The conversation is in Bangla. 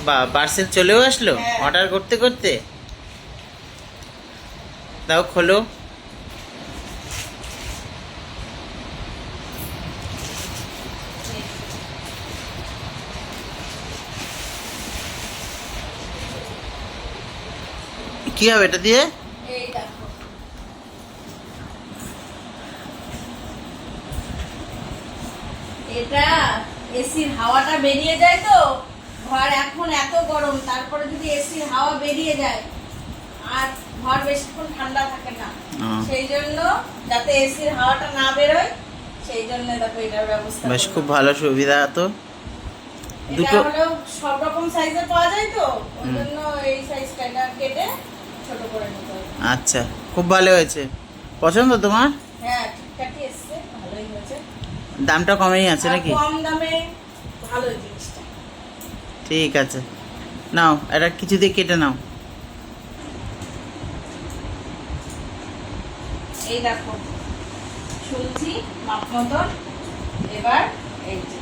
বা পার্সেল চলেও আসলো অর্ডার করতে করতে। দাও খোলো। কি হবে এটা দিয়ে? এই দেখো, এটা এসির হাওয়াটা বেরিয়ে যায় তো, ঘর এখন এত গরম, তারপরে যদি এসির হাওয়া বেরিয়ে যায় আর ঘর বেশিক্ষণ ঠান্ডা থাকে না, সেই জন্য যাতে এসির হাওয়াটা না বেরোয় সেই জন্য দেখো এটার ব্যবস্থা। বেশ খুব ভালো সুবিধা তো। দুটো হলো সব রকম সাইজে পাওয়া যায় তো, ওই জন্য এই সাইজটা এটা কেটে ছোট করে নিতে হবে। আচ্ছা, খুব ভালো হয়েছে। পছন্দ তোমার? হ্যাঁ, ঠিকঠাকই এসছে, ভালোই হয়েছে। দামটা কমেই আছে নাকি? কম দামে ভালো জিনিসটা। ঠিক আছে, নাও এটা কিছু দিয়ে কেটে নাও। এই দেখো শুনছি মাপ মতন, এবার এই যে